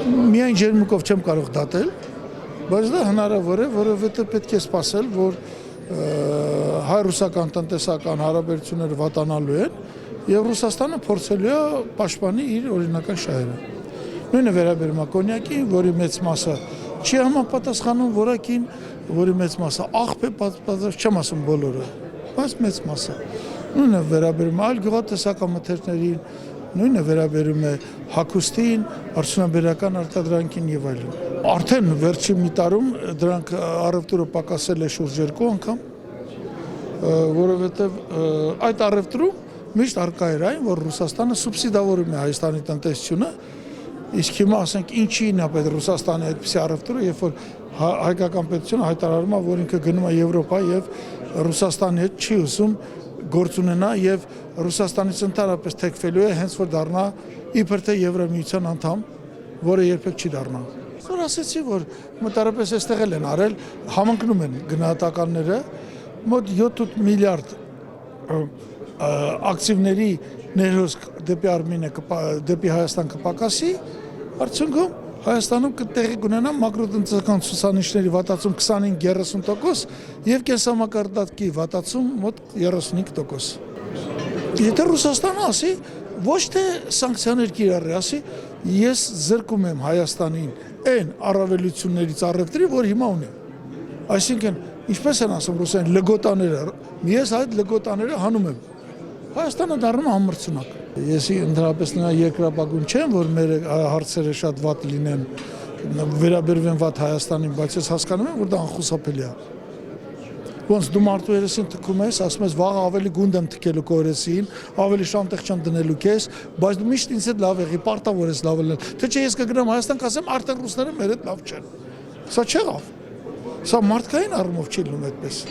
Միայն ջերմուկով չեմ կարող դատել, բայց դա հնարավոր է, որովհետև պետք է սպասել, որ հայ-ռուսական տնտեսական հարաբերությունները վատանալու են եւ Ռուսաստանը փորձելու է պաշտպանի իր օրինական շահերը։ Նույնը վերաբերում է կոնյակին, որի մեծ մասը չի համապատասխանում որակին, որի մեծ մասը աղբ է պատասխան, չեմ ասում բոլորը, բայց մեծ մասը։ Նույնը վերաբերում է այլ գյուղատնտեսական մթերքներին, նույնը վերաբերում է հագուստին, արդյունաբերական արտադրանքին եւ այլն։ Արդեն վերջին մի տարում դրանք առևտուրը պակասել է շուրջ 2 անգամ, որովհետեւ այդ առևտրում միշտ արկա էր այն, որ Ռուսաստանը սուբսիդավորում է Հայաստանի տնտեսությունը, իսկ հիմա ասենք ինչին է պետք Ռուսաստանի այդպիսի առևտուրը, երբ որ հայկական պետությունը հայտարարում է, որ ինքը գնում է Եվրոպա եւ Ռուսաստանի հետ չի ուզում գործ ունենա եւ Ռուսաստանից ընդհանրապես թեքվելու է հենց որ դառնա իբր թե Եվրամիության անդամ, որը երբեք չի դառնա։ Որ ասեցի, որ մոտարապես այստեղ են արել, համընկնում են գնահատականները, մոտ 7 միլիարդ ակտիվների ներհոսք դեպի Արմենիա, դեպի Հայաստան կպակասի, արդյունքում Հայաստանում կտեղի կունենա մակրոտնտեսական ցուցանիշների վատացում 25-30% եւ կենսամակարդակի վատացում մոտ 35%։ Եթե Ռուսաստանը ասի, ոչ թե սանկցիաներ կիրառի, ասի, ես զրկում եմ Հայաստանին այն առավելություններից առևտրի, որ հիմա ունի։ Այսինքն, ինչպես են ասում ռուսերեն, լգոտաները, ես այդ լգոտաները հանում եմ։ Հայաստանը դառնում է համմրցունակ։ Ես ընդհանրապես նրա երկրապագուն չեմ, որ մեր հարցերը շատ վատ լինեն, վերաբերվեն վատ Հայաստանին, բայց ես հասկանում եմ, որ դա անխուսափելի է։ Ոնց դու մարդու երեսին թքում ես, ասում ես վաղ ավելի գունդ եմ թքելու քո երեսին, ավելի շանտեղ չեմ դնելու քեզ, բայց դու միշտ ինձ հետ լավ եղի, պարտավոր ես լավ լինել։ Թե չէ ես կգնամ Հայաստան, կասեմ արդեն ռուսները մեր հետ լավ չեն։ Սա չեղավ։ Սա մարդկային առումով չի լինում այդպես։